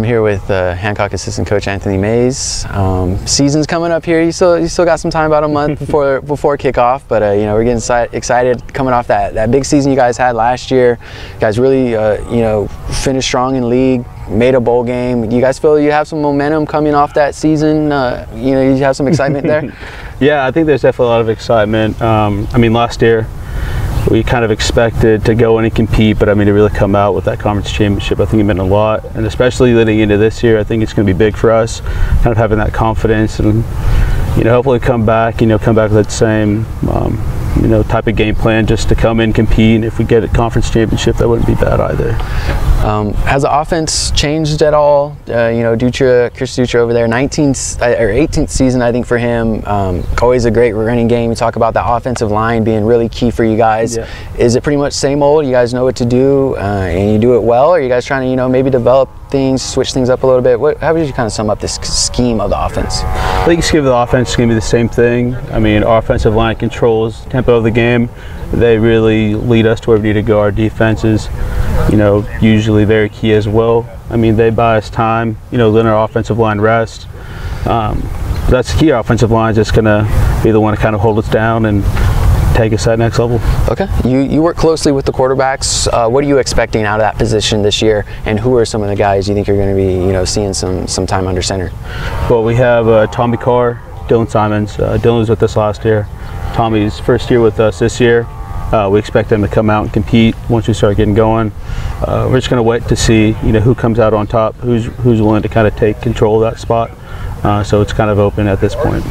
I'm here with Hancock assistant coach Anthony Maize. Season's coming up here. You still got some time, about a month before kickoff. But you know, we're getting excited coming off that big season you guys had last year. You guys really you know, finished strong in league, made a bowl game. Do you guys feel you have some momentum coming off that season? You know, you have some excitement there. Yeah, I think there's definitely a lot of excitement. I mean, last year we kind of expected to go in and compete, but I mean, to really come out with that conference championship, I think it meant a lot. And especially leading into this year, I think it's going to be big for us, kind of having that confidence and, you know, hopefully come back with that same, you know, type of game plan, just to come in, compete. And if we get a conference championship, that wouldn't be bad either. Has the offense changed at all? You know, Chris Dutra over there, 19th or 18th season, I think, for him. Always a great running game. You talk about the offensive line being really key for you guys. Yeah. Is it pretty much same old? You guys know what to do, and you do it well? Or are you guys trying to, you know, maybe develop things, switch things up a little bit? How would you kind of sum up this scheme of the offense? I think the scheme of the offense is going to be the same thing. I mean, our offensive line controls tempo of the game. They really lead us to where we need to go. Our defense is, you know, usually very key as well. I mean, they buy us time, you know, letting our offensive line rest. That's the key. Our offensive line is just going to be the one to kind of hold us down and take us to that next level. Okay. You work closely with the quarterbacks. What are you expecting out of that position this year, and who are some of the guys you think you're going to be, you know, seeing some time under center? Well, we have Tommy Carr, Dylan Simons. Dylan was with us last year. Tommy's first year with us this year. We expect them to come out and compete once we start getting going. We're just going to wait to see, you know, who comes out on top, who's willing to kind of take control of that spot. So it's kind of open at this point.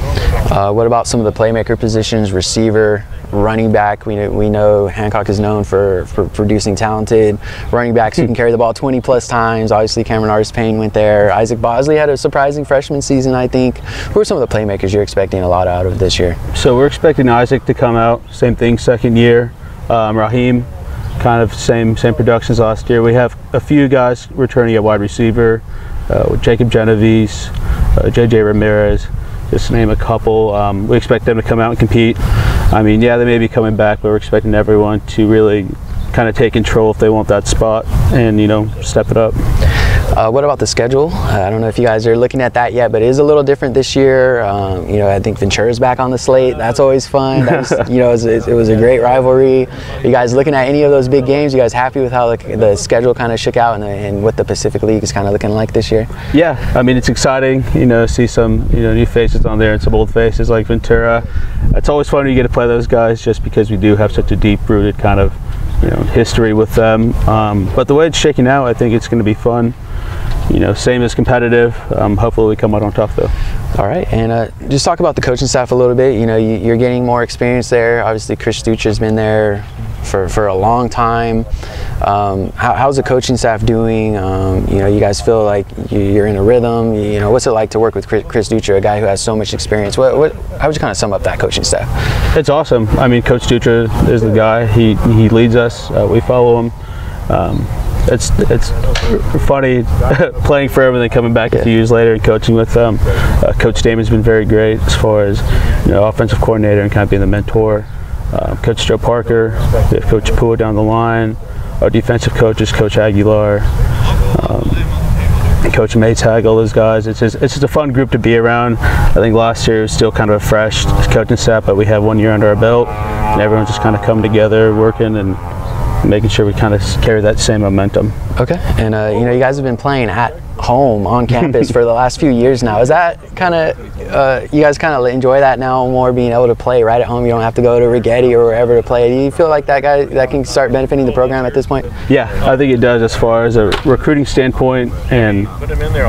What about some of the playmaker positions, receiver, running back? We know Hancock is known for producing talented running backs who can carry the ball 20+ times. Obviously, Cameron Artis-Payne went there. Isaac Bosley had a surprising freshman season, I think. Who are some of the playmakers you're expecting a lot out of this year? So we're expecting Isaac to come out. Same thing, second year. Raheem, kind of same productions last year. We have a few guys returning at wide receiver, with Jacob Genovese, JJ Ramirez, just to name a couple. We expect them to come out and compete. I mean, yeah, they may be coming back, but we're expecting everyone to really kind of take control if they want that spot and, you know, step it up. What about the schedule? I don't know if you guys are looking at that yet, but it is a little different this year. You know, I think Ventura's back on the slate. That's always fun. You know, it was a great rivalry. Are you guys looking at any of those big games? You guys happy with how the schedule kind of shook out and what the Pacific League is kind of looking like this year? Yeah, I mean, it's exciting. You know, see some, you know, new faces on there and some old faces like Ventura. It's always fun when you get to play those guys, just because we do have such a deep-rooted kind of, you know, history with them. But the way it's shaking out, I think it's going to be fun. You know, same as competitive. Hopefully we come out on top though. All right, and just talk about the coaching staff a little bit. You know, you're getting more experience there. Obviously, Chris Dutra's been there for a long time. How's the coaching staff doing? You know, you guys feel like you're in a rhythm. You know, what's it like to work with Chris Dutra, a guy who has so much experience? How would you kind of sum up that coaching staff? It's awesome. I mean, Coach Dutra is the guy. He leads us. We follow him. It's funny playing for him and then coming back a few years later and coaching with them. Coach Damon's been very great as far as, you know, offensive coordinator and kind of being the mentor. Coach Joe Parker, we have Coach Pua down the line. Our defensive coach is Coach Aguilar, Coach Maytag, all those guys. It's just a fun group to be around. I think last year was still kind of a fresh coaching staff, but we have 1 year under our belt, and everyone's just kind of come together, working and making sure we kind of carry that same momentum. Okay, and you know, you guys have been playing at home on campus for the last few years now. Is that kind of, you guys kind of enjoy that now more, being able to play right at home? You don't have to go to Rigetti or wherever to play. Do you feel like that can start benefiting the program at this point? Yeah, I think it does, as far as a recruiting standpoint, and,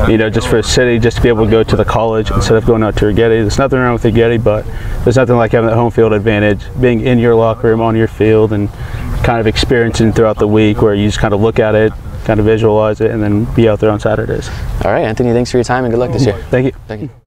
you know, just for a city, just to be able to go to the college instead of going out to Rigetti. There's nothing wrong with Rigetti, but there's nothing like having that home field advantage, being in your locker room, on your field, and kind of experiencing throughout the week, where you just kind of look at it, kind of visualize it, and then be out there on Saturdays. All right, Anthony, thanks for your time and good luck this year. Thank you. Thank you.